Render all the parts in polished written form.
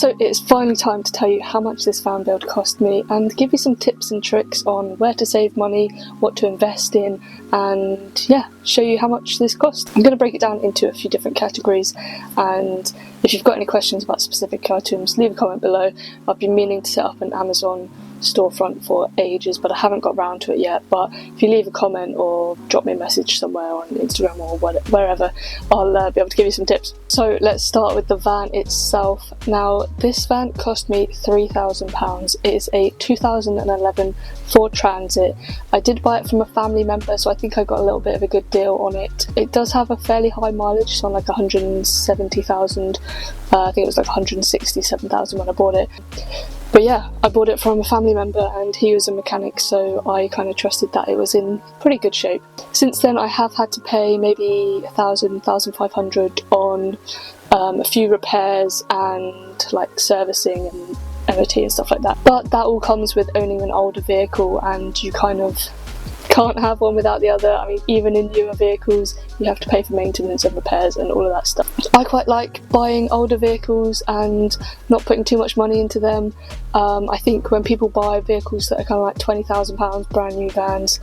So it's finally time to tell you how much this van build cost me and give you some tips and tricks on where to save money, what to invest in, and yeah, show you how much this cost. I'm going to break it down into a few different categories, and if you've got any questions about specific items, leave a comment below. I've been meaning to set up an Amazon storefront for ages, but I haven't got round to it yet. But if you leave a comment or drop me a message somewhere on Instagram or wherever, I'll be able to give you some tips. So let's start with the van itself. Now, this van cost me £3,000. It is a 2011 Ford Transit. I did buy it from a family member, so I think I got a little bit of a good deal on it. It does have a fairly high mileage, so on like 170,000. I think it was like 167,000 when I bought it. But yeah, I bought it from a family member and he was a mechanic, so I kind of trusted that it was in pretty good shape. Since then I have had to pay maybe £1,000, £1,500 on a few repairs and like servicing and MOT and stuff like that. But that all comes with owning an older vehicle, and you kind of can't have one without the other. I mean, even in newer vehicles you have to pay for maintenance and repairs and all of that stuff. I quite like buying older vehicles and not putting too much money into them. I think when people buy vehicles that are kind of like £20,000 brand new vans,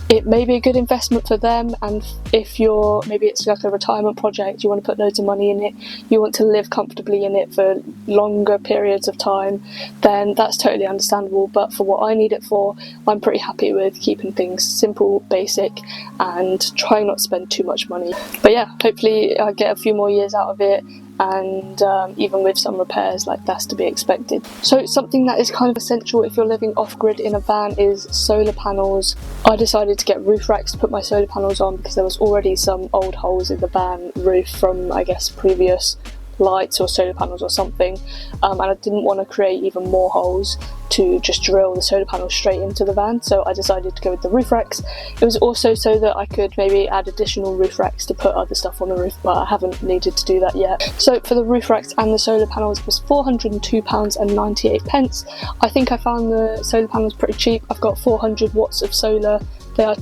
it may be a good investment for them, and if you're, maybe it's like a retirement project, you want to put loads of money in it, you want to live comfortably in it for longer periods of time, then that's totally understandable. But for what I need it for, I'm pretty happy with keeping things simple, basic, and trying not to spend too much money. But yeah, hopefully I get a few more years out of it, and even with some repairs, like, that's to be expected. So something that is kind of essential if you're living off-grid in a van is solar panels. I decided to get roof racks to put my solar panels on because there was already some old holes in the van roof from, I guess, previous lights or solar panels or something, and I didn't want to create even more holes to just drill the solar panels straight into the van, so I decided to go with the roof racks. It was also so that I could maybe add additional roof racks to put other stuff on the roof, but I haven't needed to do that yet. So for the roof racks and the solar panels, it was £402.98. I think I found the solar panels pretty cheap. I've got 400 watts of solar. They are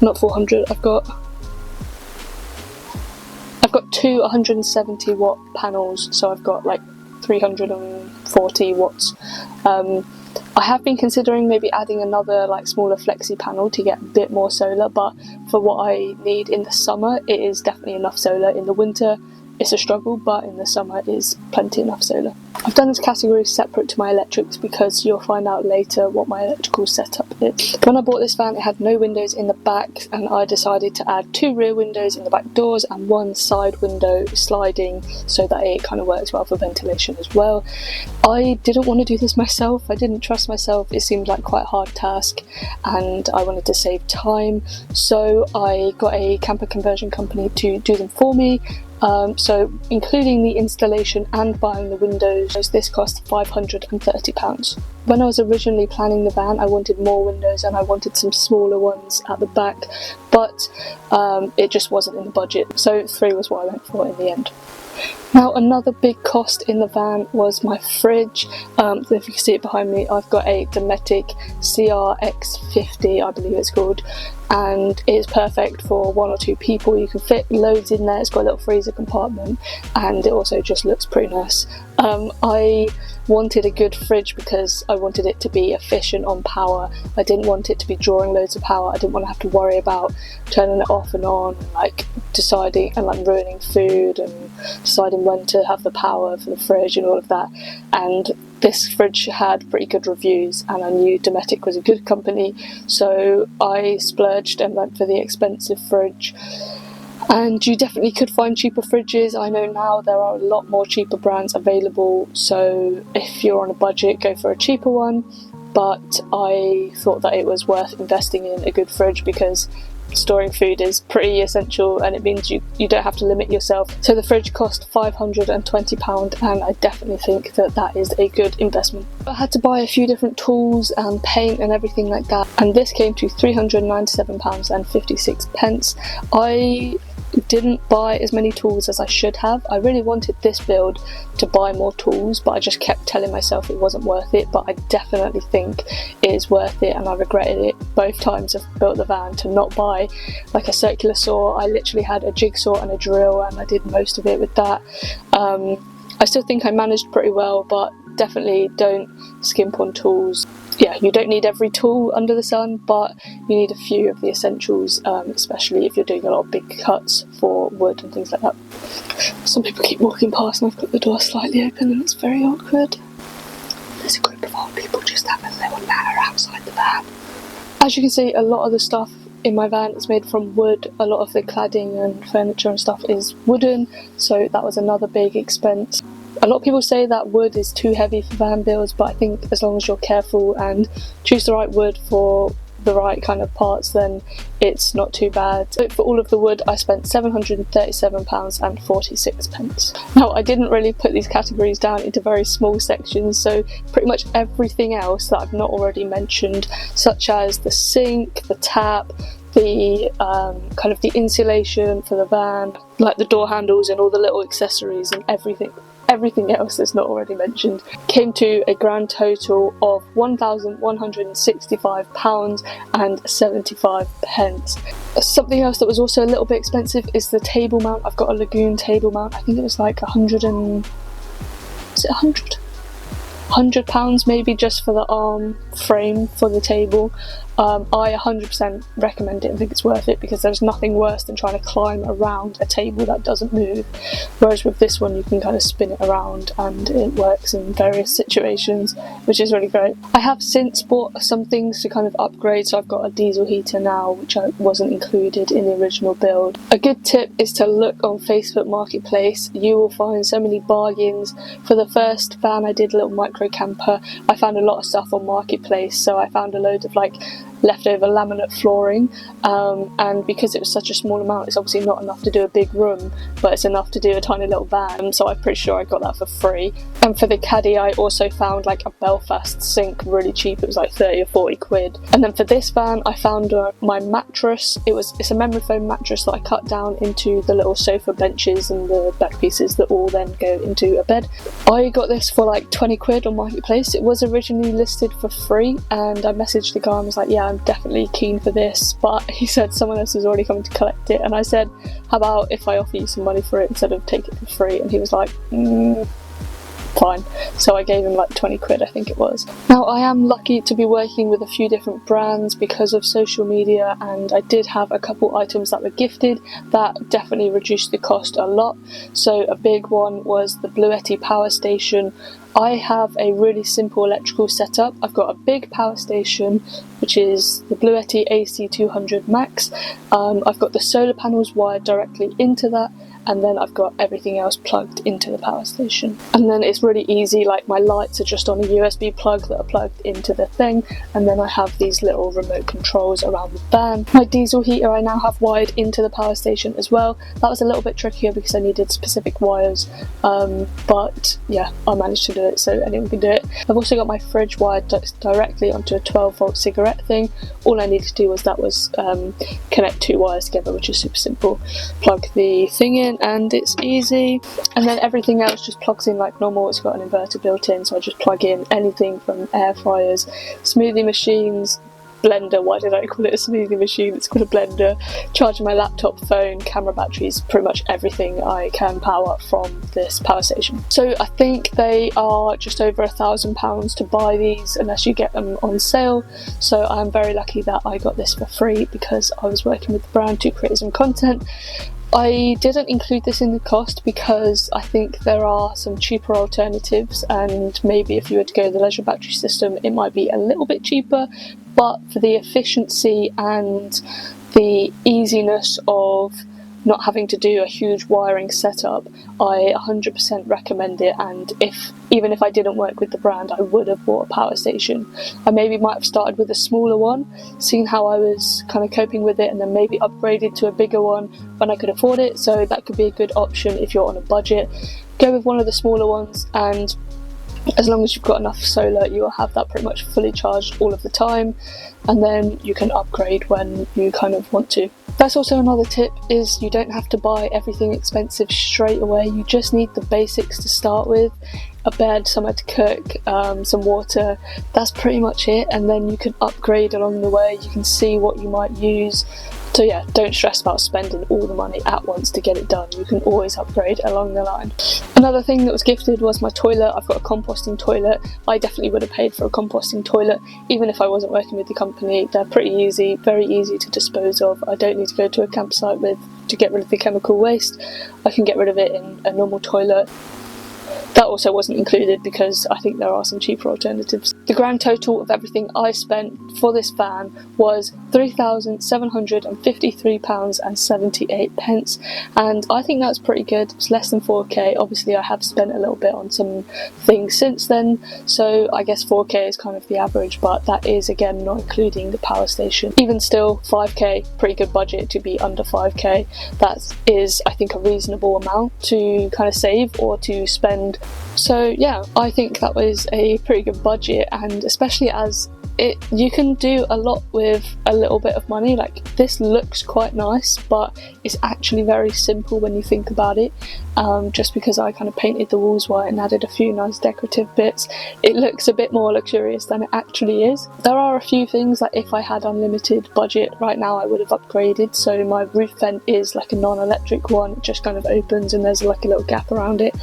not 400, I've got two 170 watt panels, so I've got like 340 watts. I have been considering maybe adding another like smaller flexi panel to get a bit more solar, but for what I need in the summer, it is definitely enough solar. In the winter it's a struggle, but in the summer it is plenty enough solar. I've done this category separate to my electrics because you'll find out later what my electrical setup is. When I bought this van, it had no windows in the back, and I decided to add 2 rear windows in the back doors and 1 side window sliding so that it kind of works well for ventilation as well. I didn't want to do this myself. I didn't trust myself. It seemed like quite a hard task and I wanted to save time, so I got a camper conversion company to do them for me. So including the installation and buying the windows, this cost £530. When I was originally planning the van, I wanted more windows and I wanted some smaller ones at the back, but it just wasn't in the budget, so 3 was what I went for in the end. Now, another big cost in the van was my fridge. So if you can see it behind me, I've got a Dometic CRX50, I believe it's called, and it is perfect for 1 or 2 people. You can fit loads in there. It's got a little freezer compartment, and it also just looks pretty nice. I wanted a good fridge because I wanted it to be efficient on power. I didn't want it to be drawing loads of power. I didn't want to have to worry about turning it off and on, like deciding and like ruining food and deciding when to have the power for the fridge and all of that. And this fridge had pretty good reviews, and I knew Dometic was a good company, so I splurged and went for the expensive fridge. And you definitely could find cheaper fridges. I know now there are a lot more cheaper brands available, so if you're on a budget, go for a cheaper one. But I thought that it was worth investing in a good fridge because storing food is pretty essential, and it means you don't have to limit yourself. So the fridge cost £520, and I definitely think that that is a good investment. I had to buy a few different tools and paint and everything like that, and this came to £397.56. I didn't buy as many tools as I should have. I really wanted this build to buy more tools, but I just kept telling myself it wasn't worth it. But I definitely think it is worth it, and I regretted it both times I've built the van to not buy like a circular saw. I literally had a jigsaw and a drill, and I did most of it with that. I still think I managed pretty well, but definitely don't skimp on tools. Yeah, you don't need every tool under the sun, but you need a few of the essentials, especially if you're doing a lot of big cuts for wood and things like that. Some people keep walking past and I've got the door slightly open and it's very awkward. There's a group of old people just having a little natter outside the van. As you can see, a lot of the stuff in my van is made from wood. A lot of the cladding and furniture and stuff is wooden, so that was another big expense. A lot of people say that wood is too heavy for van builds, but I think as long as you're careful and choose the right wood for the right kind of parts, then it's not too bad. So for all of the wood, I spent £737.46. Now, I didn't really put these categories down into very small sections, so pretty much everything else that I've not already mentioned, such as the sink, the tap, the kind of the insulation for the van, like the door handles and all the little accessories and everything else that's not already mentioned, came to a grand total of £1,165.75. Something else that was also a little bit expensive is the table mount. I've got a Lagoon table mount. I think it was like £100 maybe just for the arm frame for the table. I 100% recommend it and think it's worth it, because there's nothing worse than trying to climb around a table that doesn't move, whereas with this one you can kind of spin it around and it works in various situations, which is really great. I have since bought some things to kind of upgrade, so I've got a diesel heater now, which wasn't included in the original build. A good tip is to look on Facebook Marketplace. You will find so many bargains. For the first van I did, a little micro camper, I found a lot of stuff on Marketplace, so I found a load of like leftover laminate flooring, and because it was such a small amount, it's obviously not enough to do a big room, but it's enough to do a tiny little van, so I'm pretty sure I got that for free. And for the caddy, I also found like a Belfast sink really cheap. It was like 30 or 40 quid. And then for this van, I found my mattress. It's a memory foam mattress that I cut down into the little sofa benches and the back pieces that all then go into a bed. I got this for like 20 quid on Marketplace. It was originally listed for free, and I messaged the guy and was like, yeah, I'm definitely keen for this, but he said someone else was already coming to collect it, and I said, how about if I offer you some money for it instead of take it for free? And he was like, fine. So I gave him like 20 quid, I think it was. Now, I am lucky to be working with a few different brands because of social media, and I did have a couple items that were gifted that definitely reduced the cost a lot. So a big one was the Bluetti power station. I have a really simple electrical setup. I've got a big power station, which is the Bluetti AC200 Max. I've got the solar panels wired directly into that, and then I've got everything else plugged into the power station. And then it's really easy, like my lights are just on a USB plug that are plugged into the thing, and then I have these little remote controls around the van. My diesel heater I now have wired into the power station as well. That was a little bit trickier because I needed specific wires, but yeah, I managed to do it, so anyone can do it. I've also got my fridge wired directly onto a 12-volt cigarette thing. All I needed to do was connect two wires together, which is super simple. Plug the thing in and it's easy, and then everything else just plugs in like normal. It's got an inverter built in, so I just plug in anything from air fryers, smoothie machines, blender. Why did I call it a smoothie machine? It's called a blender. Charging my laptop, phone, camera batteries, pretty much everything I can power from this power station. So I think they are just over £1,000 to buy these unless you get them on sale. So I'm very lucky that I got this for free because I was working with the brand to create some content. I didn't include this in the cost because I think there are some cheaper alternatives, and maybe if you were to go the leisure battery system it might be a little bit cheaper, but for the efficiency and the easiness of not having to do a huge wiring setup, I 100% recommend it. And even if I didn't work with the brand, I would have bought a power station. I maybe might have started with a smaller one, seen how I was kind of coping with it, and then maybe upgraded to a bigger one when I could afford it. So that could be a good option if you're on a budget. Go with one of the smaller ones, and as long as you've got enough solar, you will have that pretty much fully charged all of the time, and then you can upgrade when you kind of want to. That's also another tip, is you don't have to buy everything expensive straight away. You just need the basics to start with. A bed, somewhere to cook, some water. That's pretty much it, and then you can upgrade along the way. You can see what you might use. So yeah, don't stress about spending all the money at once to get it done. You can always upgrade along the line. Another thing that was gifted was my toilet. I've got a composting toilet. I definitely would have paid for a composting toilet even if I wasn't working with the company. They're pretty easy, very easy to dispose of. I don't need to go to a campsite to get rid of the chemical waste. I can get rid of it in a normal toilet. That also wasn't included because I think there are some cheaper alternatives. The grand total of everything I spent for this van was £3,753.78, and I think that's pretty good. It's less than 4k. Obviously I have spent a little bit on some things since then, so I guess 4k is kind of the average, but that is again not including the power station. Even still, 5k, pretty good budget to be under 5k. That is, I think, a reasonable amount to kind of save or to spend. So yeah, I think that was a pretty good budget, and especially as you can do a lot with a little bit of money. Like, this looks quite nice, but it's actually very simple when you think about it. Just because I kind of painted the walls white and added a few nice decorative bits, it looks a bit more luxurious than it actually is. There are a few things that if I had unlimited budget right now I would have upgraded. So my roof vent is like a non-electric one, it just kind of opens and there's like a little gap around it.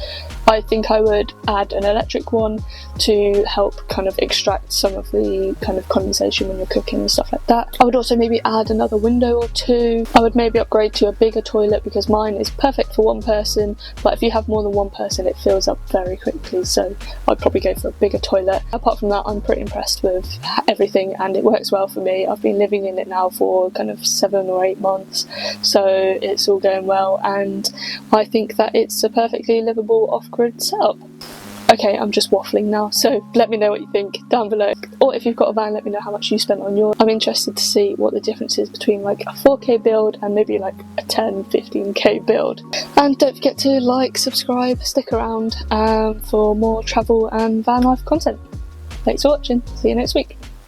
I think I would add an electric one to help kind of extract some of the kind of condensation when you're cooking and stuff like that. I would also maybe add another window or two. I would maybe upgrade to a bigger toilet because mine is perfect for one person, but if you have more than one person it fills up very quickly, so I'd probably go for a bigger toilet. Apart from that, I'm pretty impressed with everything and it works well for me. I've been living in it now for kind of 7 or 8 months, so it's all going well, and I think that it's a perfectly livable off-grid setup. Okay, I'm just waffling now, so let me know what you think down below. Or if you've got a van, let me know how much you spent on yours. I'm interested to see what the difference is between like a 4k build and maybe like a 10-15k build. And don't forget to like, subscribe, stick around for more travel and van life content. Thanks for watching, see you next week.